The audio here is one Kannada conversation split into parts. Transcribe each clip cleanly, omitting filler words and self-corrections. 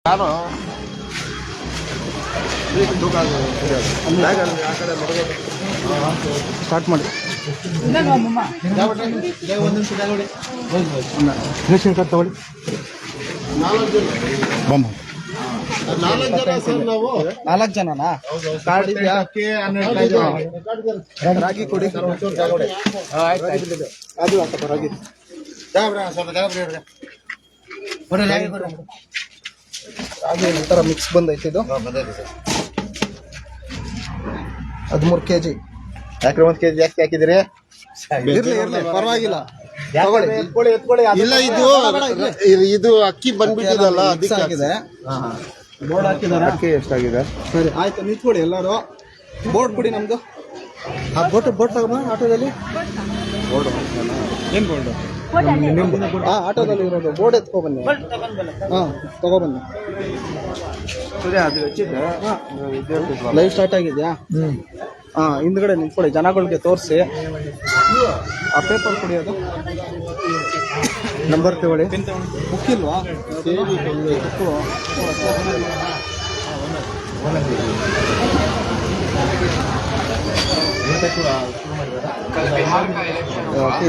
ನಾನು ಸ್ಟಾರ್ಟ್ ಮಾಡಿ ರೇಷನ್ ಕಾರ್ಡ್ ತಗೊಳ್ಳಿ. 4 ಜನ ಸರ್. ನಾವು 4 ಜನನಾ? ಕಾರ್ಡ್ ಇದೆಯಾ? ರಾಗಿ ಕೊಡಿ. ಅದು ಹಾಕಪ್ಪ ರಾಗಿ. ರಾಗಿ ಈ ಥರ ಮಿಕ್ಸ್ ಬಂದೈತೆ ಇದು. 13 kg. ಯಾಕ್ರೆ 1 kg ಜಾಸ್ತಿ ಹಾಕಿದಿರಿ? ಇರ್ಲಿ ಪರವಾಗಿಲ್ಲ. ಇಲ್ಲ, ಇದು ಅಕ್ಕಿ ಬಂದ್ಬಿಟ್ಟಿದಲ್ಲ, ಅದಕ್ಕೆ ಆಗಿದೆ. ಬೋರ್ಡ್ ಹಾಕಿದಾರೆ. ಅಕ್ಕಿ ಎಷ್ಟಾಗಿದೆ? ಸರಿ ಆಯ್ತು, ನಿಂತ್ಕೊಡಿ ಎಲ್ಲರೂ. ಬೋರ್ಡ್ ಕೊಡಿ ನಮ್ದು. ಆ ಬೋಟ್ ತಗೊಂಬ ಆಟೋದಲ್ಲಿ. ಏನು ಬೋರ್ಡು? ಆಟೋದಲ್ಲಿ ಇರೋದು ಬೋರ್ಡ್ ಎತ್ಕೊಬನ್ನಿ. ಹಾಂ ತಗೊಬನ್ನಿ. ಲೈವ್ ಸ್ಟಾರ್ಟ್ ಆಗಿದೆಯಾ? ಹಾಂ, ಹಿಂದ್ಗಡೆ ನಿಂತ್ಕೊಳ್ಳಿ, ಜನಗಳಿಗೆ ತೋರಿಸಿ. ಆ ಪೇಪರ್ ಕೊಡಿ, ಅದು ನಂಬರ್ ತಗೊಳ್ಳಿ. ಬುಕ್ ಇಲ್ವಾ?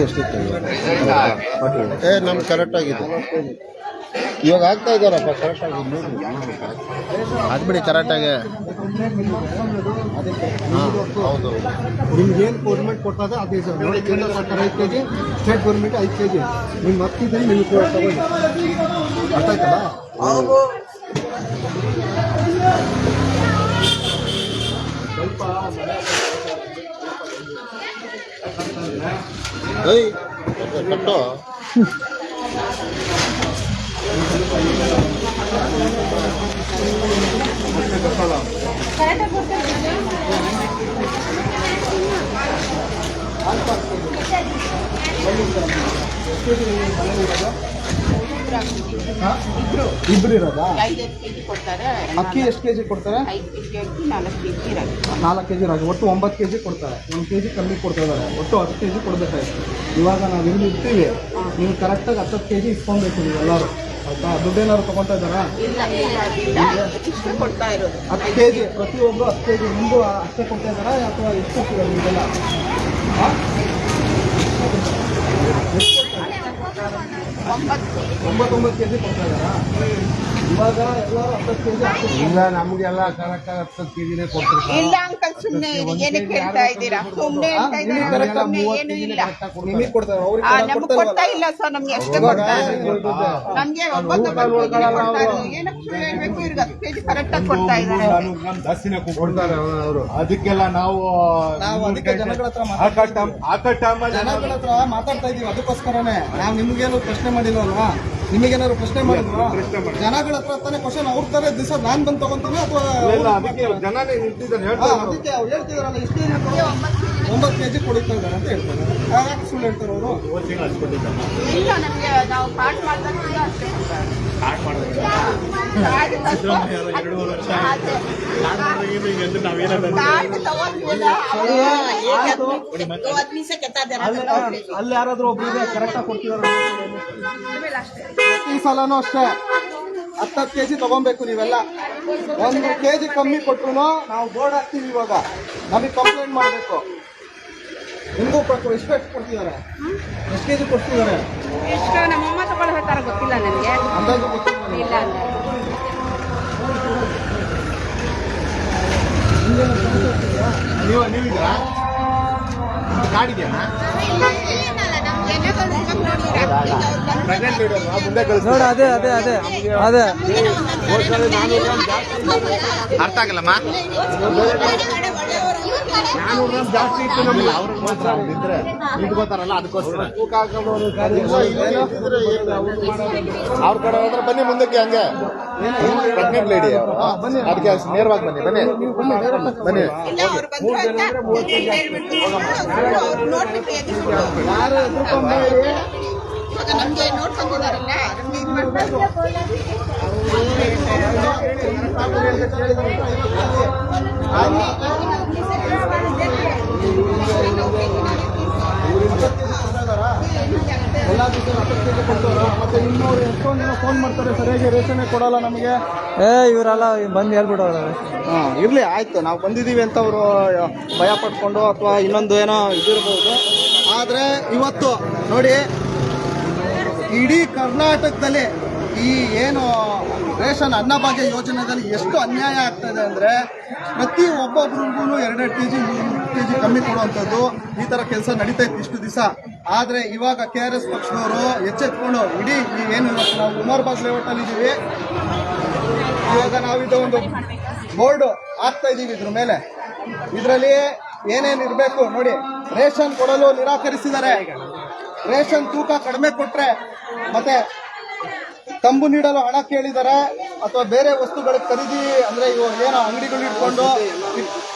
ಎಷ್ಟಿತ್ತು? ನಮ್ಗೆ ಕರೆಕ್ಟ್ ಆಗಿದೆ. ಇವಾಗ ಆಗ್ತಾ ಇದ್ದಾರಪ್ಪ ಕರೆಕ್ಟ್ ಆಗಿ. ಆಗ್ಬಿಡಿ ಕರೆಕ್ಟಾಗಿ. ಹೌದು, ನಿಮ್ಗೇನು ಗೌರ್ಮೆಂಟ್ ಕೊಡ್ತದೆ ಅದೇ ಸರ್. ನೋಡಿ, ಕೇಂದ್ರ ಸರ್ಕಾರ 5 kg, ಸ್ಟೇಟ್ ಗೌರ್ಮೆಂಟ್ 5 kg. ನಿಮ್ಮ ಹತ್ತಿದಲ್ಲಿ ನಿಮ್ಗೆ ತಗೊಳ್ಳಿ. ಅರ್ಥ ಆಯ್ತಲ್ಲ? ಕಟ್ಟು. ಇಬ್ರು ಇರೋದಾ? 5 kg ಕೊಡ್ತಾರೆ. ಅಕ್ಕಿ ಎಷ್ಟು kg ಕೊಡ್ತಾರೆ? 5 kg ಅಕ್ಕಿ, 4 kg ರಾಗಿ. 4 kg ರಾಗಿ, ಒಟ್ಟು 9 kg ಕೊಡ್ತಾರೆ. 1 kg ಕಮ್ಮಿ ಕೊಡ್ತಾ ಇದ್ದಾರೆ. ಒಟ್ಟು 10 kg ಕೊಡಬೇಕಾಯ್ತು. ಇವಾಗ ನಾವು ಇಲ್ಲಿ ಇರ್ತೀವಿ, ನೀವು ಕರೆಕ್ಟಾಗಿ 10 kg ಇಸ್ಕೊಬೇಕು ನೀವು ಎಲ್ಲರೂ. ಆಯ್ತಾ? ದುಡ್ಡೇನಾದ್ರು ತೊಗೊತಾ ಇದ್ದಾರಾ? ಇಲ್ಲ, ಇಷ್ಟು ಕೊಡ್ತಾ ಇರೋದು. 10 kg ಪ್ರತಿಯೊಬ್ಬರು 10 kg. ನಿಮಗೂ ಅಷ್ಟೇ ಕೊಡ್ತಾ ಇದ್ದಾರಾ ಅಥವಾ ಎಷ್ಟು ಕೊಡ್ತೀರಾ ನಿಮಗೆಲ್ಲ? 9 kg ಕೊಡ್ತಾ ಇದ್ದಾರಾ? ಇವಾಗ ಎಲ್ಲರೂ 10 kg ಹಾಕ್ತಾರೆ. ಇಲ್ಲ, ನಮಗೆಲ್ಲ ಕರೆಕ್ಟಾಗಿ 10 kg ಕೊಡ್ತಾರೆ. ಇಲ್ಲ ಅಂಕಲ್, ಸುಮ್ಮನೆ ಏನಕ್ಕೆ ಹೇಳ್ತಾ ಇದ್ದೀರಾ? ಸುಮ್ಮನೆ ಹೇಳ್ತಾ ಇದ್ದೀರಾ? ಏನು ಇಲ್ಲ, ನಿಮಗೆ ಕೊಡ್ತಾರೆ, ಅವ್ರಿಗೆ ನಮ್ಗೆ ಕೊಡ್ತಾ ಇಲ್ಲ ಸರ್. ನಮ್ಗೆ ಅಷ್ಟೇ ಕೊಡ್ತಾ ಇರೋದು. ನಮ್ಗೆ 9 kg ಕೊಡ್ತಾ ಇರೋದು. ಏನಕ್ಕೆ ಸುಳ್ಳು ಹೇಳ್ಬೇಕು? ಇವ್ರಿಗೆ 10 kg ಕರೆಕ್ಟಾಗಿ ಕೊಡ್ತಾ ಇದ್ದಾರೆ. ಜಾಸ್ತಿನೇ ಕೊಡ್ತಾರೆ ಅವರು. ಅದಕ್ಕೆಲ್ಲ ನಾವು ಅದಕ್ಕೆ ಜನಗಳ ಹತ್ರ ಜನಗಳ ಹತ್ರ ಮಾತಾಡ್ತಾ ಇದೀವಿ. ಅದಕ್ಕೋಸ್ಕರನೇ ನಾವು ನಿಮ್ಗೇನು ಪ್ರಶ್ನೆ ಮಾಡಿಲ್ವಲ್ವಾ? ನಿಮಗೇನಾದ್ರು ಪ್ರಶ್ನೆ ಮಾಡಿಲ್ವಾ? ಜನಗಳ ಹತ್ರ ತಾನೇ ಕ್ವಶನ್. ಅವ್ರ ತರ ದಿವಸ ನಾನ್ ಬಂದು ತಗೊಂತೀನಿ ಅಥವಾ ಜನನೇ ನಿಂತಿದ್ದಾರೆ. ಅದಕ್ಕೆ ಅವ್ರು ಹೇಳ್ತಿದಾರಲ್ಲ, ಇಷ್ಟು 9 kg ಕೊಡ್ತಾ ಇದ್ದಾರೆ ಅಂತ ಹೇಳ್ತಾರೆ. ಯಾಕೆ ಸುಳ್ಳು ಹೇಳ್ತಾರೆ ಅವರು? ಇಲ್ಲ, ನಮ್ಗೆ ನಾವು ಪಾಠ ಮಾಡಿದಾಗ ಅಷ್ಟೇ ಕೊಡ್ತಾರೆ. ಅಲ್ಲಿ ಯಾರಾದ್ರೂ ಒಬ್ರಿಗೆ ಕರೆಕ್ಟಾಗಿ ಕೊಡ್ತಿದಾರ? ಪ್ರತಿ ಸಲನೂ ಅಷ್ಟೇ 10 kg ತಗೊಬೇಕು ನೀವೆಲ್ಲ. 1 kg ಕಮ್ಮಿ ಕೊಟ್ರು ನಾವು ಬೋರ್ಡ್ ಹಾಕ್ತೀವಿ. ಇವಾಗ ನಮಗೆ ಕಂಪ್ಲೇಂಟ್ ಮಾಡಬೇಕು. ನಿಮಗೂ ಎಷ್ಟು ಕೊಡ್ತಿದ್ದಾರೆ? ಎಷ್ಟು kg ಕೊಡ್ತಿದ್ದಾರೆ? ಎಷ್ಟು ನಮ್ಮಮ್ಮ ತಗೊಳ್ಳೋ ಹೇಳ್ತಾರ ಗೊತ್ತಿಲ್ಲ ನನಗೆ. ಅಂದಾಜು ಗೊತ್ತಿಲ್ಲ. ಇಲ್ಲ ನೀವಿದ್ದೀರಾ? ಕಾಡಿದೆಯಾ? ನೋಡಿ, ಅದೇ ಅರ್ಥ ಆಗಲ್ಲಮ್ಮ. 400 ಗ್ರಾಮ್ ಜಾಸ್ತಿ ಇತ್ತು ನಮ್ಗೆ. ಅವ್ರಿಗೆ ಮಾತ್ರ ಇದ್ರೆ ಇಟ್ಕೋತಾರಲ್ಲ, ಅದಕ್ಕೋಸ್ಕರ ತೂಕ ಹಾಕೊಂಡು ಅವ್ರ ಕಡೆ ಹೋದ್ರೆ ಬನ್ನಿ ಮುಂದಕ್ಕೆ. ಹಂಗೆ ಪ್ರೆಗ್ನೆಂಟ್ ಲೇಡಿ ಅದಕ್ಕೆ ನೇರವಾಗಿ ಬನ್ನಿ. ನಮ್ಗೆ ನೋಡ್ಕೊಂಡಿದಾರಲ್ಲ, ಎಲ್ಲ ದಿವಸ 10 kg ಕೊಡ್ತಾರ. ಮತ್ತೆ ಇನ್ನೂರು ಎಷ್ಟೊಂದು ಜನ ಫೋನ್ ಮಾಡ್ತಾರೆ ಸರಿಯಾಗಿ ರೇಷನ್ನೇ ಕೊಡಲ್ಲ ನಮಗೆ. ಇವರೆಲ್ಲ ಬಂದು ಹೇಳ್ಬಿಟ್ಟವ್ರೆ. ಇರ್ಲಿ ಆಯ್ತು, ನಾವು ಬಂದಿದ್ದೀವಿ ಅಂತ ಅವರು ಭಯ ಪಡ್ಕೊಂಡು ಅಥವಾ ಇನ್ನೊಂದು ಏನೋ ಇದಿರ್ಬೋದು. ಆದರೆ ಇವತ್ತು ನೋಡಿ, ಇಡೀ ಕರ್ನಾಟಕದಲ್ಲಿ ಈ ಏನು ರೇಷನ್ ಅನ್ನಭಾಗ್ಯ ಯೋಜನೆಯಲ್ಲಿ ಎಷ್ಟು ಅನ್ಯಾಯ ಆಗ್ತಾಯಿದೆ ಅಂದರೆ, ಪ್ರತಿ ಒಬ್ಬೊಬ್ರಿಗೂ 2 ಕೆಜಿ 3 ಕೆಜಿ ಕಮ್ಮಿ ಕೊಡುವಂಥದ್ದು ಈ ಥರ ಕೆಲಸ ನಡೀತಾ ಇತ್ತು ಇಷ್ಟು ದಿವಸ. ಆದರೆ ಇವಾಗ KRS ಪಕ್ಷದವರು ಎಚ್ಚೆತ್ಕೊಂಡು ಇಡೀ ಏನು ಇವತ್ತು ನಾವು ಉಮರ್ ಬಾಗ್ ಲೇಔಟಲ್ಲಿ ಇದ್ದೀವಿ, ಇವಾಗ ನಾವು ಇದೊಂದು ಬೋರ್ಡು ಹಾಕ್ತಾ ಇದ್ದೀವಿ. ಇದ್ರ ಮೇಲೆ ಇದರಲ್ಲಿ ಏನೇನು ಇರಬೇಕು ನೋಡಿ. ರೇಷನ್ ಕೊಡಲು ನಿರಾಕರಿಸಿದ್ದಾರೆ, ರೇಷನ್ ತೂಕ ಕಡಿಮೆ ಕೊಟ್ರೆ ಮತ್ತೆ ತಂಬು ನೀಡಲು ಹಣ ಕೇಳಿದ್ದಾರೆ, ಅಥವಾ ಬೇರೆ ವಸ್ತುಗಳ ಖರೀದಿ ಅಂದರೆ ಏನೋ ಅಂಗಡಿಗಳು ಇಟ್ಕೊಂಡು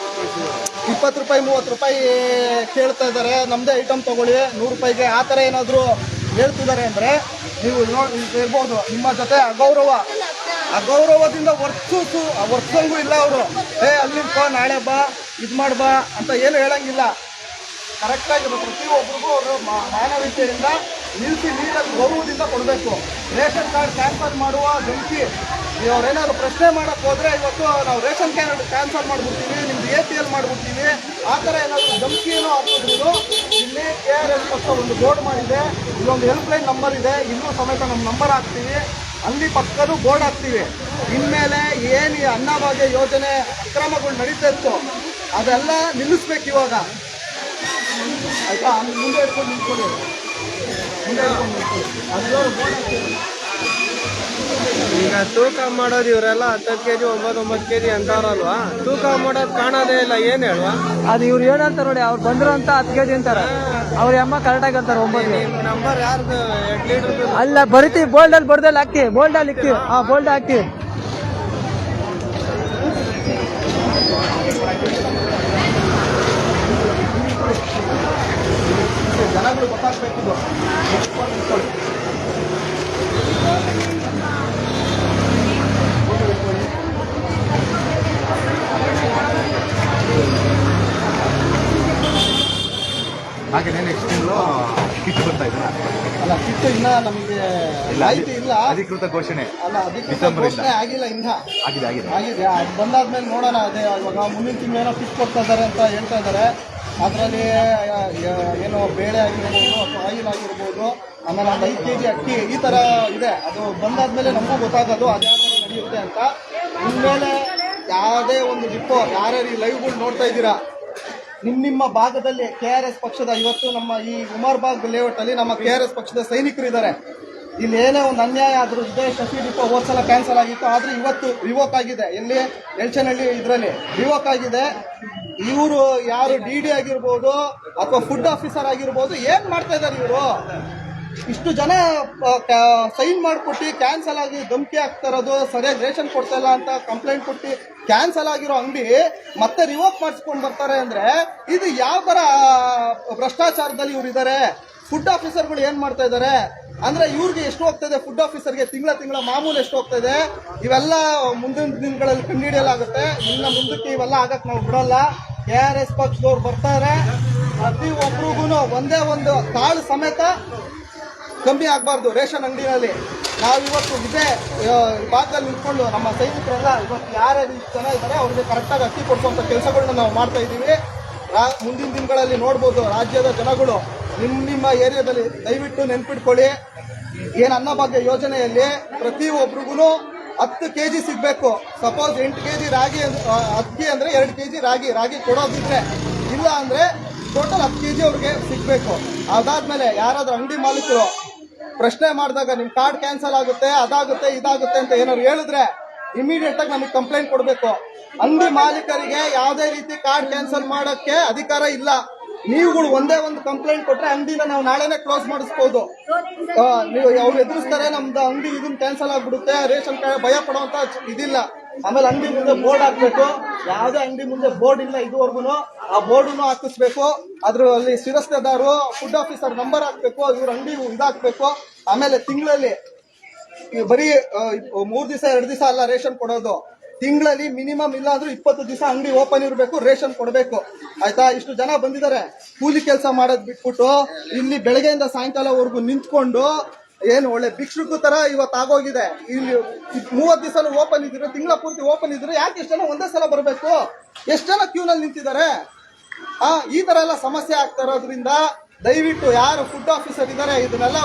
20 ರೂಪಾಯಿ 30 ರೂಪಾಯಿ ಕೇಳ್ತಾ ಇದ್ದಾರೆ, ನಮ್ಮದೇ ಐಟಮ್ ತಗೊಳ್ಳಿ 100 ರೂಪಾಯಿಗೆ, ಆ ಥರ ಏನಾದರೂ ಹೇಳ್ತಿದ್ದಾರೆ ಅಂದರೆ ನೀವು ಇರ್ಬೋದು. ನಿಮ್ಮ ಜೊತೆ ಅಗೌರವದಿಂದ ವರ್ತಿಸಂಗೂ ಇಲ್ಲ ಅವರು. ಅಲ್ಲಿರ್ಕೋ, ನಾಳೆ ಬಾ, ಇದು ಮಾಡ್ಬಾ ಅಂತ ಏನು ಹೇಳಂಗಿಲ್ಲ. ಕರೆಕ್ಟಾಗಿ ಪ್ರತಿಯೊಬ್ಬರಿಗೂ ಅವರು ಮಾನವೀಯತೆಯಿಂದ ನಿಲ್ಲಿಸಿ ನೀಟಾಗಿ ಗೌರವದಿಂದ ಕೊಡಬೇಕು. ರೇಷನ್ ಕಾರ್ಡ್ ಕ್ಯಾನ್ಸಲ್ ಮಾಡುವ ಧಮಕಿ ಅವ್ರೇನಾದ್ರು ಪ್ರಶ್ನೆ ಮಾಡೋಕ್ಕೆ ಹೋದರೆ ಇವತ್ತು ನಾವು ರೇಷನ್ ಕಾರ್ಡ್ ಕ್ಯಾನ್ಸಲ್ ಮಾಡಿಬಿಡ್ತೀವಿ, ನಿಮ್ದು APL ಮಾಡಿಬಿಡ್ತೀವಿ, ಆ ಥರ ಏನಾದರೂ ಧಮಕಿನೂ ಹಾಕಿದ್ರು ಇಲ್ಲಿ KRS ಪಕ್ಷ ಒಂದು ಬೋರ್ಡ್ ಮಾಡಿದೆ, ಇಲ್ಲೊಂದು ಹೆಲ್ಪ್ಲೈನ್ ನಂಬರ್ ಇದೆ, ಇನ್ನೂ ಸಮೇತ ನಮ್ಮ ನಂಬರ್ ಹಾಕ್ತೀವಿ, ಅಲ್ಲಿ ಪಕ್ಕನೂ ಬೋರ್ಡ್ ಹಾಕ್ತೀವಿ. ಇನ್ಮೇಲೆ ಏನು ಈ ಅನ್ನಭಾಗ್ಯ ಯೋಜನೆ ಅಕ್ರಮಗಳು ನಡೀತಾ ಇತ್ತು ಅದೆಲ್ಲ ನಿಲ್ಲಿಸ್ಬೇಕು ಇವಾಗ, ಆಯ್ತಾ? ಮುಂದೆ ಇಟ್ಕೊಂಡು ನಿಂತ್ಕೊಳ್ಳಿ, ಈಗ ತೂಕ ಮಾಡೋದು ಇವರೆಲ್ಲ 10 kg 9 kg ಅಂತಾರಲ್ವಾ, ತೂಕ ಮಾಡೋದು ಕಾಣೋದೇ ಇಲ್ಲ. ಏನ್ ಹೇಳುವ ಅದು ಇವ್ರು ಏನಂತ ನೋಡಿ, ಅವ್ರು ಬಂದ್ರು ಅಂತ 10 kg ಅಂತಾರ, ಅವ್ರ ಅಮ್ಮ ಕರೆಕ್ಟಾಗಿ ಅಂತಾರೆ 9. ನಂಬರ್ ಯಾರ್ದು ಅಲ್ಲ ಬರಿತೀವಿ, ಬೋಲ್ಡಲ್ಲಿ ಬರ್ದಲ್ಲಿ ಹಾಕಿ, ಬೋಲ್ಡಲ್ಲಿ ಇಕ್ಕಿ, ಬೋಲ್ಡ್ ಹಾಕಿ. ಜನಗಳು ಗೊತ್ತಾಗಬೇಕಿದ್ದು. ಹಾಗೆ ನೆಕ್ಸ್ಟ್ ಕಿಟ್ ಬರ್ತಾ ಇದ್ದಾರೆ. ಅಲ್ಲ, ಕಿಟ್ ಇನ್ನ ನಮಗೆ ಮಾಹಿತಿ ಇಲ್ಲ, ಅಧಿಕೃತ ಘೋಷಣೆ ಅಲ್ಲ, ಅಧಿಕೃತ ಘೋಷಣೆ ಆಗಿಲ್ಲ ಇನ್ನ. ಆಗಿದೆ. ಅದು ಬಂದಾದ್ಮೇಲೆ ನೋಡೋಣ. ಅದೇ ಇವಾಗ ಮುಂದಿನ ತಿಂಗಳು ಏನೋ ಕಿಟ್ ಕೊಡ್ತಾ ಇದ್ದಾರೆ ಅಂತ ಹೇಳ್ತಾ ಇದ್ದಾರೆ. ಅದರಲ್ಲಿ ಏನೋ ಬೇಳೆ ಆಗಿರ್ಬೋದು ಅಥವಾ ಆಯಿಲ್ ಆಗಿರ್ಬೋದು, ಆಮೇಲೆ ಒಂದು 5 kg ಅಕ್ಕಿ, ಈ ಥರ ಇದೆ. ಅದು ಬಂದಾದ್ಮೇಲೆ ನಮಗೂ ಗೊತ್ತಾಗೋದು ಅದೇ ಥರ ನಡೆಯುತ್ತೆ ಅಂತ. ಇನ್ಮೇಲೆ ಯಾವುದೇ ಒಂದು ಡಿಪೋ, ಯಾರ್ಯಾರು ಈ ಲೈವ್ಗಳು ನೋಡ್ತಾ ಇದ್ದೀರಾ, ನಿಮ್ಮ ಭಾಗದಲ್ಲಿ KRS ಪಕ್ಷದ ಇವತ್ತು ನಮ್ಮ ಈ ಉಮರ್ ಬಾಗ್ ಲೇಔಟಲ್ಲಿ ನಮ್ಮ KRS ಪಕ್ಷದ ಸೈನಿಕರು ಇದ್ದಾರೆ. ಇಲ್ಲಿ ಏನೇ ಒಂದು ಅನ್ಯಾಯ ಆದರೂ ಇದೆ. ಶಶಿ ಡಿಪೋ ಹೋದ್ಸಲ ಕ್ಯಾನ್ಸಲ್ ಆಗಿತ್ತು, ಆದರೆ ಇವತ್ತು ರಿವೋಕ್ ಆಗಿದೆ. ಎಲ್ಲಿ ಎಲ್ಚನಹಳ್ಳಿ ಇದರಲ್ಲಿ ರಿವೋಕ್ ಆಗಿದೆ. ಇವರು ಯಾರು DD ಆಗಿರ್ಬೋದು ಅಥವಾ ಫುಡ್ ಆಫೀಸರ್ ಆಗಿರ್ಬೋದು, ಏನು ಮಾಡ್ತಾ ಇದ್ದಾರೆ ಇವರು? ಇಷ್ಟು ಜನ ಸೈನ್ ಮಾಡಿಕೊಟ್ಟು ಕ್ಯಾನ್ಸಲ್ ಆಗಿ ಧಮಕಿ ಆಗ್ತಾ ಇರೋದು, ಸರಿಯಾಗಿ ರೇಷನ್ ಕೊಡ್ತಾ ಇಲ್ಲ ಅಂತ ಕಂಪ್ಲೇಂಟ್ ಕೊಟ್ಟು ಕ್ಯಾನ್ಸಲ್ ಆಗಿರೋ ಅಂಗಡಿ ಮತ್ತೆ ರಿವೋಕ್ ಮಾಡಿಸ್ಕೊಂಡು ಬರ್ತಾರೆ ಅಂದರೆ ಇದು ಯಾವ ಥರ ಭ್ರಷ್ಟಾಚಾರದಲ್ಲಿ ಇವ್ರು ಇದ್ದಾರೆ? ಫುಡ್ ಆಫೀಸರ್ಗಳು ಏನು ಮಾಡ್ತಾ ಇದ್ದಾರೆ ಅಂದರೆ ಇವ್ರಿಗೆ ಎಷ್ಟು ಹೋಗ್ತಾಯಿದೆ, ಫುಡ್ ಆಫೀಸರ್ಗೆ ತಿಂಗಳ ಮಾಮೂಲು ಎಷ್ಟು ಹೋಗ್ತಾಯಿದೆ, ಇವೆಲ್ಲ ಮುಂದಿನ ದಿನಗಳಲ್ಲಿ ಕಂಡುಹಿಡಿಯಲಾಗುತ್ತೆ. ಇನ್ನು ಮುಂದಕ್ಕೆ ಇವೆಲ್ಲ ಆಗಕ್ಕೆ ನಾವು ಬಿಡೋಲ್ಲ. KRS ಪಕ್ಷದವ್ರು ಬರ್ತಾರೆ, ಪ್ರತಿ ಒಬ್ರಿಗೂ ಒಂದೇ ಒಂದು ಕಾಳು ಸಮೇತ ಕಮ್ಮಿ ಆಗಬಾರ್ದು ರೇಷನ್ ಅಂಗಡಿನಲ್ಲಿ. ನಾವು ಇವತ್ತು ಇದೇ ಭಾಗದಲ್ಲಿ ನಿಂತ್ಕೊಂಡು ನಮ್ಮ ಸೈನಿಕರೆಲ್ಲ ಇವತ್ತು ಯಾರ್ಯಾರು ಜನ ಇದ್ದಾರೆ ಅವ್ರಿಗೆ ಕರೆಕ್ಟಾಗಿ ಅಕ್ಕಿ ಕೊಡಿಸುವಂಥ ಕೆಲಸಗಳನ್ನ ನಾವು ಮಾಡ್ತಾ ಇದ್ದೀವಿ. ಮುಂದಿನ ದಿನಗಳಲ್ಲಿ ನೋಡ್ಬೋದು ರಾಜ್ಯದ ಜನಗಳು ನಿಮ್ಮ ಏರಿಯಾದಲ್ಲಿ ದಯವಿಟ್ಟು ನೆನ್ಪಿಟ್ಕೊಳ್ಳಿ, ಏನು ಅನ್ನಭಾಗ್ಯ ಯೋಜನೆಯಲ್ಲಿ ಪ್ರತಿ ಒಬ್ರಿಗೂ 10 kg ಸಿಗಬೇಕು. ಸಪೋಸ್ 8 kg ರಾಗಿ ಅಕ್ಕಿ ಅಂದರೆ 2 kg ರಾಗಿ ಕೊಡೋದಿದ್ರೆ, ಇಲ್ಲ ಅಂದರೆ ಟೋಟಲ್ 10 kg ಅವ್ರಿಗೆ ಸಿಗಬೇಕು. ಅದಾದಮೇಲೆ ಯಾರಾದರೂ ಅಂಗಡಿ ಮಾಲೀಕರು ಪ್ರಶ್ನೆ ಮಾಡಿದಾಗ ನಿಮ್ಮ ಕಾರ್ಡ್ ಕ್ಯಾನ್ಸಲ್ ಆಗುತ್ತೆ, ಅದಾಗುತ್ತೆ, ಇದಾಗುತ್ತೆ ಅಂತ ಏನಾದ್ರು ಹೇಳಿದ್ರೆ ಇಮಿಡಿಯೇಟಾಗಿ ನಮಗೆ ಕಂಪ್ಲೇಂಟ್ ಕೊಡಬೇಕು. ಅಂಗಡಿ ಮಾಲೀಕರಿಗೆ ಯಾವುದೇ ರೀತಿ ಕಾರ್ಡ್ ಕ್ಯಾನ್ಸಲ್ ಮಾಡೋಕ್ಕೆ ಅಧಿಕಾರ ಇಲ್ಲ. ನೀವುಗಳು ಒಂದೇ ಒಂದು ಕಂಪ್ಲೇಂಟ್ ಕೊಟ್ಟರೆ ಅಂಗಡಿನ ನಾವು ನಾಳೆನೇ ಕ್ಲೋಸ್ ಮಾಡಿಸ್ಬೋದು. ನೀವು ಅವ್ರು ಎದುರಿಸ್ತಾರೆ, ನಮ್ದು ಅಂಗಡಿ ಇದನ್ನ ಕ್ಯಾನ್ಸಲ್ ಆಗಿಬಿಡುತ್ತೆ, ರೇಷನ್ ಕಾರ್ಡ್ ಭಯ ಪಡುವಂಥ ಇದಿಲ್ಲ. ಆಮೇಲೆ ಅಂಗಡಿ ಮುಂದೆ ಬೋರ್ಡ್ ಹಾಕಬೇಕು. ಯಾವುದೇ ಅಂಗಡಿ ಮುಂದೆ ಬೋರ್ಡ್ ಇಲ್ಲ ಇದುವರೆಗೂ, ಆ ಬೋರ್ಡನ್ನು ಹಾಕಿಸ್ಬೇಕು. ಅದರಲ್ಲಿ ಶಿರಸ್ತೆದಾರರು ಫುಡ್ ಆಫೀಸರ್ ನಂಬರ್ ಹಾಕಬೇಕು, ಇವ್ರ ಅಂಗಡಿ ಇದಾಕಬೇಕು. ಆಮೇಲೆ ತಿಂಗಳಲ್ಲಿ ಬರೀ 3 ದಿವಸ 2 ದಿವಸ ಅಲ್ಲ ರೇಷನ್ ಕೊಡೋದು, ತಿಂಗಳಲ್ಲಿ ಮಿನಿಮಮ್ ಇಲ್ಲ ಅಂದ್ರೂ 20 ದಿವಸ ಅಂಗಡಿ ಓಪನ್ ಇರಬೇಕು, ರೇಷನ್ ಕೊಡಬೇಕು. ಆಯ್ತಾ? ಇಷ್ಟು ಜನ ಬಂದಿದ್ದಾರೆ ಕೂಲಿ ಕೆಲಸ ಮಾಡೋದು ಬಿಟ್ಬಿಟ್ಟು ಇಲ್ಲಿ ಬೆಳಗ್ಗೆಯಿಂದ ಸಾಯಂಕಾಲವರೆಗೂ ನಿಂತ್ಕೊಂಡು ಏನು ಒಳ್ಳೆ ಭಿಕ್ಷುಕ ತರ ಇವತ್ತು ಆಗೋಗಿದೆ. ಇಲ್ಲಿ 30 ದಿವಸ ಓಪನ್ ಇದ್ರೆ, ತಿಂಗಳ ಪೂರ್ತಿ ಓಪನ್ ಇದ್ರೆ ಯಾಕೆ ಎಷ್ಟು ಜನ ಒಂದೇ ಸಲ ಬರಬೇಕು? ಎಷ್ಟು ಜನ ಕ್ಯೂನಲ್ಲಿ ನಿಂತಿದ್ದಾರೆ? ಈ ತರ ಎಲ್ಲ ಸಮಸ್ಯೆ ಆಗ್ತಾ ಇರೋದ್ರಿಂದ ದಯವಿಟ್ಟು ಯಾರು ಫುಡ್ ಆಫೀಸರ್ ಇದ್ದಾರೆ ಇದನ್ನೆಲ್ಲ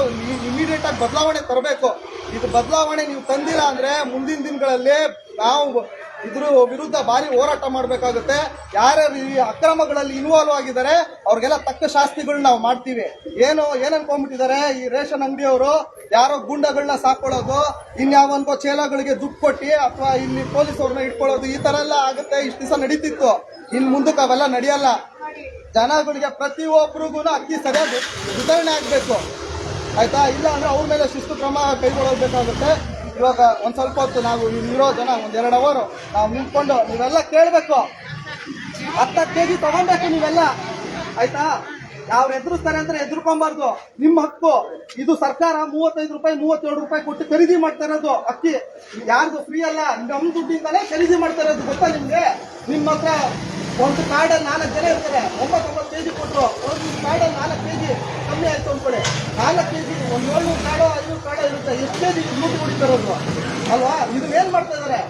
ಇಮಿಡಿಯೇಟ್ ಆಗಿ ಬದಲಾವಣೆ ತರಬೇಕು. ಇದು ಬದಲಾವಣೆ ನೀವು ತಂದಿಲ್ಲ ಅಂದ್ರೆ ಮುಂದಿನ ದಿನಗಳಲ್ಲಿ ನಾವು ಇದ್ರ ವಿರುದ್ಧ ಭಾರಿ ಹೋರಾಟ ಮಾಡಬೇಕಾಗುತ್ತೆ. ಯಾರ್ಯಾರು ಈ ಅಕ್ರಮಗಳಲ್ಲಿ ಇನ್ವಾಲ್ವ್ ಆಗಿದ್ದಾರೆ ಅವ್ರಿಗೆಲ್ಲ ತಕ್ಕ ಶಾಸ್ತಿಗಳನ್ನ ನಾವು ಮಾಡ್ತೀವಿ. ಏನ್ ಅನ್ಕೊಂಡ್ಬಿಟ್ಟಿದ್ದಾರೆ ಈ ರೇಷನ್ ಅಂಗಡಿಯವರು, ಯಾರೋ ಗುಂಡಗಳನ್ನ ಸಾಕೊಳ್ಳೋದು, ಇನ್ಯಾವನ್ಕೋ ಚೇಲಗಳಿಗೆ ದುಡ್ಡು ಕೊಟ್ಟು ಅಥವಾ ಇಲ್ಲಿ ಪೊಲೀಸ್ ಅವ್ರನ್ನ ಇಟ್ಕೊಳ್ಳೋದು, ಈ ತರ ಎಲ್ಲ ಆಗುತ್ತೆ. ಇಷ್ಟು ದಿವಸ ನಡೀತಿತ್ತು, ಇನ್ ಮುಂದಕ್ಕೆ ಅವೆಲ್ಲ ನಡೆಯಲ್ಲ. ಜನಗಳಿಗೆ ಪ್ರತಿಯೊಬ್ಬರಿಗೂ ಅಕ್ಕಿ ಸರಿಯಾಗಿ ವಿತರಣೆ ಆಗ್ಬೇಕು, ಆಯ್ತಾ? ಇಲ್ಲ ಅಂದ್ರೆ ಅವ್ರ ಮೇಲೆ ಶಿಸ್ತು ಕ್ರಮ ಕೈಗೊಳ್ಳಬೇಕಾಗುತ್ತೆ. ಇವಾಗ ಒಂದ್ ಸ್ವಲ್ಪ ಹೊತ್ತು ನಾವು ಇಲ್ಲಿರೋ ಜನ 1-2 ಅವರ್ ನಾವು ನಿಂತ್ಕೊಂಡು ನೀವೆಲ್ಲ ಕೇಳಬೇಕು. 10 kg ತಗೊಬೇಕು ನೀವೆಲ್ಲ, ಆಯ್ತಾ? ಅವ್ರು ಎದುರಿಸ್ತಾರೆ ಅಂದ್ರೆ ಎದುರ್ಕೊಂಬಾರ್ದು, ನಿಮ್ಮ ಹಕ್ಕು ಇದು. ಸರ್ಕಾರ 35 ರೂಪಾಯಿ 37 ರೂಪಾಯಿ ಕೊಟ್ಟು ಖರೀದಿ ಮಾಡ್ತಾ ಇರೋದು ಅಕ್ಕಿ, ಯಾರ್ದು ಫ್ರೀ ಅಲ್ಲ, ನಮ್ಮ ದುಡ್ಡಿಂದಾನೇ ಖರೀದಿ ಮಾಡ್ತಾ ಇರೋದು. ಗೊತ್ತಾ ನಿಮ್ಗೆ? ನಿಮ್ಮ ಹತ್ರ ಒಂದು ಕಾರ್ಡಲ್ಲಿ 4 ಜನ ಇರ್ತಾರೆ, 9 kg ಕೊಟ್ಟರು, ಒಂದು ಕಾರ್ಡಲ್ಲಿ 4 kg ಕಮ್ಮಿ ಆಯ್ತು ಅಂದ್ಕೊಳ್ಳಿ, 4 kg ಒಂದು 700 ಕಾರ್ಡೋ 500 ಕಾರ್ಡೋ ಇರುತ್ತೆ. ಎಷ್ಟು kg ದುಡ್ಡು ಹೊಡಿತಾರದು ಅಲ್ವಾ? ಇದನ್ನೇನ್ ಮಾಡ್ತಾ ಇದಾರೆ?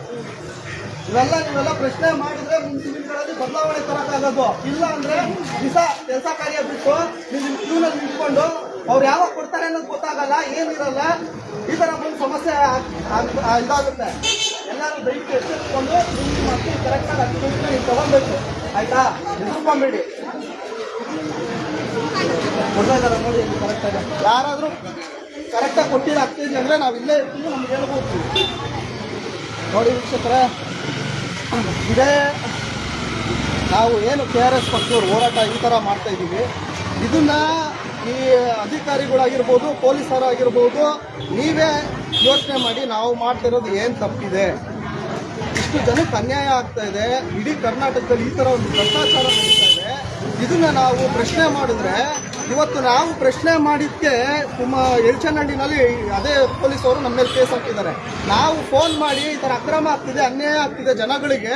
ನೀವೆಲ್ಲ ಪ್ರಶ್ನೆ ಮಾಡಿದ್ರೆ ಮುಂದಿನ ದಿನಗಳಲ್ಲಿ ಬದಲಾವಣೆ ತರಕ್ಕಾಗೋದು. ಇಲ್ಲ ಅಂದ್ರೆ ಕೆಲಸ ಕಾರ್ಯ ಬಿಟ್ಟು ನೀವು ಕ್ಯೂನಲ್ಲಿ ನಿಂತ್ಕೊಂಡು ಅವ್ರು ಯಾವಾಗ ಕೊಡ್ತಾರೆ ಅನ್ನೋದು ಗೊತ್ತಾಗಲ್ಲ, ಏನಿರಲ್ಲ. ಈ ತರ ಒಂದು ಸಮಸ್ಯೆ ಇದಾಗುತ್ತೆ. ಎಲ್ಲರೂ ದಯವಿಟ್ಟು ಎಚ್ಚರಿಸ್ಕೊಂಡು ನಿಮ್ಮ ಅಕ್ಕಿ ಕರೆಕ್ಟಾಗಿ ಅಕ್ಕಿ ನೀವು ತಗೊಳ್ಬೇಕು, ಆಯ್ತಾ? ಎದುರ್ಕೊಂಬೇಡಿ. ಕೊಡ್ತಾ ಇದಾರೆ ನೋಡಿ ಕರೆಕ್ಟಾಗಿ. ಯಾರಾದ್ರೂ ಕರೆಕ್ಟಾಗಿ ಕೊಟ್ಟಿಲ್ಲ ಅಕ್ಕಿ ಅಂದ್ರೆ ನಾವು ಇಲ್ಲೇ ಇರ್ತೀವಿ, ನಮ್ಗೆ ಹೇಳ್ಬೋದು. ನೋಡಿ ವೀಕ್ಷಕರೇ, ಇದೇ ನಾವು ಏನು KRS ಪಕ್ಷದವ್ರು ಹೋರಾಟ ಈ ಥರ ಮಾಡ್ತಾ ಇದ್ದೀವಿ. ಇದನ್ನ ಈ ಅಧಿಕಾರಿಗಳಾಗಿರ್ಬೋದು, ಪೊಲೀಸರಾಗಿರ್ಬೋದು, ನೀವೇ ಯೋಚನೆ ಮಾಡಿ ನಾವು ಮಾಡ್ತಿರೋದು ಏನು ತಪ್ಪಿದೆ. ಇಷ್ಟು ಜನಕ್ಕೆ ಅನ್ಯಾಯ ಆಗ್ತಾ ಇದೆ. ಇಡೀ ಕರ್ನಾಟಕದಲ್ಲಿ ಈ ಥರ ಒಂದು ಭ್ರಷ್ಟಾಚಾರ ನಡೀತಾ ಇದೆ. ಇದನ್ನ ನಾವು ಪ್ರಶ್ನೆ ಮಾಡಿದ್ರೆ, ಇವತ್ತು ನಾವು ಪ್ರಶ್ನೆ ಮಾಡಿದ್ದಕ್ಕೆ ಎಲ್ಚನಹಳ್ಳಿನಲ್ಲಿ ಅದೇ ಪೊಲೀಸವರು ನಮ್ಮ ಮೇಲೆ ಕೇಸ್ ಹಾಕಿದ್ದಾರೆ. ನಾವು ಫೋನ್ ಮಾಡಿ ಈ ಥರ ಅಕ್ರಮ ಆಗ್ತಿದೆ, ಅನ್ಯಾಯ ಆಗ್ತಿದೆ ಜನಗಳಿಗೆ,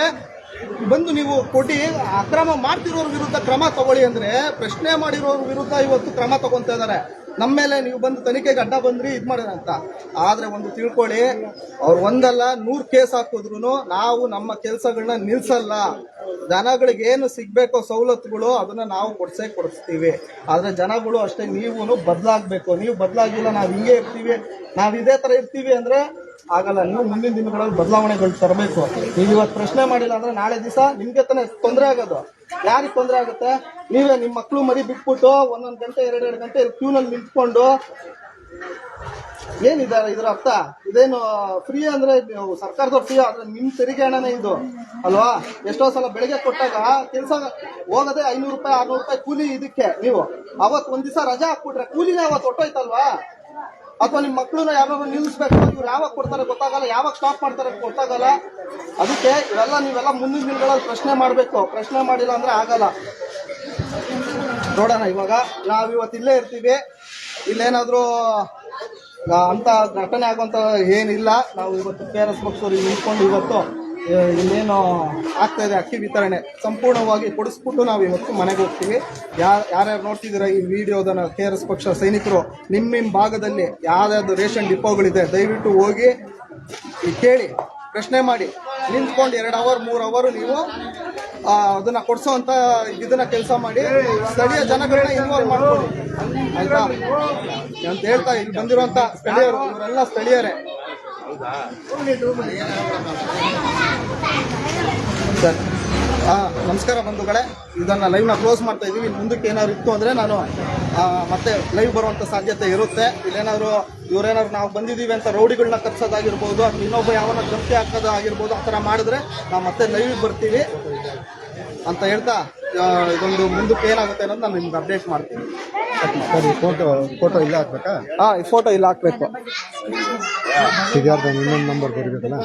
ಬಂದು ನೀವು ಕೊಡಿ, ಅಕ್ರಮ ಮಾಡ್ತಿರೋರ ವಿರುದ್ಧ ಕ್ರಮ ತಗೊಳ್ಳಿ ಅಂದ್ರೆ ಪ್ರಶ್ನೆ ಮಾಡಿರೋರ ವಿರುದ್ಧ ಇವತ್ತು ಕ್ರಮ ತಗೊಂತ ಇದ್ದಾರೆ. ನಮ್ಮ ಮೇಲೆ ನೀವು ಬಂದು ತನಿಖೆಗೆ ಅಡ್ಡ ಬಂದ್ರಿ ಇದು ಮಾಡಿರ ಅಂತ. ಆದ್ರೆ ಒಂದು ತಿಳ್ಕೊಳ್ಳಿ, ಅವ್ರು ಒಂದಲ್ಲ 100 ಕೇಸ್ ಹಾಕಿದ್ರು ನಾವು ನಮ್ಮ ಕೆಲಸಗಳನ್ನ ನಿಲ್ಸಲ್ಲ. ಜನಗಳಿಗೆ ಏನು ಸಿಗ್ಬೇಕೋ ಸವಲತ್ತುಗಳು ಅದನ್ನ ನಾವು ಕೊಡಿಸ್ತೀವಿ. ಆದ್ರೆ ಜನಗಳು ಅಷ್ಟೇ, ನೀವು ಬದಲಾಗಬೇಕು. ನೀವು ಬದಲಾಗಿಲ್ಲ, ನಾವು ಹಿಂಗೆ ಇರ್ತೀವಿ, ನಾವು ಇದೇ ತರ ಇರ್ತೀವಿ ಅಂದ್ರೆ ಆಗಲ್ಲ. ನೀವು ಮುಂದಿನ ದಿನಗಳಲ್ಲಿ ಬದಲಾವಣೆಗಳು ತರಬೇಕು. ನೀವು ಇವತ್ತು ಪ್ರಶ್ನೆ ಮಾಡಿಲ್ಲ ಅಂದ್ರೆ ನಾಳೆ ದಿವಸ ನಿಮ್ಗೆ ತಾನೇ ತೊಂದರೆ ಆಗೋದು. ಯಾರಿಗೆ ತೊಂದರೆ ಆಗುತ್ತೆ? ನೀವೇ ನಿಮ್ಮ ಮಕ್ಕಳು ಮರಿ ಬಿಟ್ಬಿಟ್ಟು 1 ಗಂಟೆ 2 ಗಂಟೆ ಕ್ಯೂನಲ್ಲಿ ನಿಂತ್ಕೊಂಡು ಏನಿದ್ದಾರೆ ಇದರ ಅರ್ಥ? ಇದೇನು ಫ್ರೀ ಅಂದ್ರೆ ಸರ್ಕಾರದವ್ರು ಫ್ರೀ ಆದ್ರೆ ನಿಮ್ ತೆರಿಗೆ ಹಣನೇ ಇದು ಅಲ್ವಾ? ಎಷ್ಟೋ ಸಲ ಬೆಳಿಗ್ಗೆ ಕೊಟ್ಟಾಗ ಕೆಲಸ ಹೋಗದೆ 500 ರೂಪಾಯಿ 600 ರೂಪಾಯಿ ಕೂಲಿ ಇದಕ್ಕೆ. ನೀವು ಅವತ್ತು ಒಂದ್ ದಿವಸ ರಜಾ ಹಾಕ್ಬಿಟ್ರೆ ಕೂಲಿನೇ ಅವತ್ತು ಹೊಟ್ಟೋಯ್ತಲ್ವಾ? ಅಥವಾ ನಿಮ್ಮ ಮಕ್ಕಳನ್ನ ಯಾರು ನಿಲ್ಲಿಸ್ಬೇಕು, ಇವ್ರು ಯಾವಾಗ ಕೊಡ್ತಾರೆ ಗೊತ್ತಾಗಲ್ಲ, ಯಾವಾಗ ಸ್ಟಾಪ್ ಮಾಡ್ತಾರೆ ಗೊತ್ತಾಗಲ್ಲ. ಅದಕ್ಕೆ ನೀವೆಲ್ಲ ಮುಂದಿನ ದಿನಗಳಲ್ಲಿ ಪ್ರಶ್ನೆ ಮಾಡಬೇಕು. ಪ್ರಶ್ನೆ ಮಾಡಿಲ್ಲ ಅಂದ್ರೆ ಆಗಲ್ಲ. ನೋಡೋಣ, ಇವಾಗ ನಾವು ಇವತ್ತು ಇಲ್ಲೇ ಇರ್ತೀವಿ. ಇಲ್ಲೇನಾದ್ರೂ ಅಂತ ಘಟನೆ ಆಗುವಂತ ಏನಿಲ್ಲ. ನಾವು ಇವತ್ತು KRS ಪಕ್ಷದವ್ರಿಗೆ ನಿಂತ್ಕೊಂಡು ಇವತ್ತು ಇನ್ನೇನು ಆಗ್ತಾ ಇದೆ ಅಕ್ಕಿ ವಿತರಣೆ ಸಂಪೂರ್ಣವಾಗಿ ಕೊಡಿಸ್ಬಿಟ್ಟು ನಾವು ಇವತ್ತು ಮನೆಗೆ ಹೋಗ್ತೀವಿ. ಯಾರ್ಯಾರು ನೋಡ್ತಿದ್ದೀರಾ ಈ ವಿಡಿಯೋದನ್ನ, KRS ಪಕ್ಷ ಸೈನಿಕರು, ನಿಮ್ಮ ಭಾಗದಲ್ಲಿ ಯಾವ್ದಾದ್ರು ರೇಷನ್ ಡಿಪೋಗಳಿದೆ ದಯವಿಟ್ಟು ಹೋಗಿ ಕೇಳಿ, ಪ್ರಶ್ನೆ ಮಾಡಿ, ನಿಂತ್ಕೊಂಡು 2 ಅವರ್ 3 ಅವರ್ ನೀವು ಅದನ್ನ ಕೊಡ್ಸೋಂತ ಇದನ್ನ ಕೆಲಸ ಮಾಡಿ ಸ್ಥಳೀಯ ಜನಗಳನ್ನ ಇನ್ವಾಲ್ವ್ ಮಾಡ್ಕೊಳ್ಳಿ, ಆಯ್ತಾ ಅಂತ ಹೇಳ್ತಾ ಇಲ್ಲಿ ಬಂದಿರುವಂತ ಸ್ಥಳೀಯರು ಇವರೆಲ್ಲ ಸ್ಥಳೀಯರೇ. ಸರ್ ನಮಸ್ಕಾರ ಬಂಧುಗಳೇ, ಇದನ್ನ ಲೈವ್ನ ಕ್ಲೋಸ್ ಮಾಡ್ತಾ ಇದೀವಿ. ಇನ್ನು ಮುಂದಕ್ಕೆ ಏನಾದ್ರು ಇತ್ತು ಅಂದ್ರೆ ನಾನು ಮತ್ತೆ ಲೈವ್ ಬರುವಂತ ಸಾಧ್ಯತೆ ಇರುತ್ತೆ. ಇಲ್ಲೇನಾದ್ರು ಇವರೇನಾದ್ರು ನಾವು ಬಂದಿದ್ದೀವಿ ಅಂತ ರೌಡಿಗಳನ್ನ ಕರ್ಸೋದಾಗಿರ್ಬೋದು, ಅಥವಾ ಇನ್ನೊಬ್ಬ ಯಾವನ್ನ ಧಮಕಿ ಹಾಕೋದಾಗಿರ್ಬೋದು, ಆ ಥರ ಮಾಡಿದ್ರೆ ನಾವು ಮತ್ತೆ ಲೈವ್ ಬರ್ತೀವಿ ಅಂತ ಹೇಳ್ತಾ ಇದೊಂದು ಮುಂದಕ್ಕೆ ಏನಾಗುತ್ತೆ ಅನ್ನೋದು ನಾನು ನಿಮ್ಗೆ ಅಪ್ಡೇಟ್ ಮಾಡ್ತೀನಿ. ಸರಿ, ಫೋಟೋ ಇಲ್ಲ ಹಾಕ್ಬೇಕಾ? ಈ ಫೋಟೋ ಇಲ್ಲ ಹಾಕ್ಬೇಕು. ಇನ್ನೊಂದು ನಂಬರ್ ಬರಬೇಕಲ್ಲ.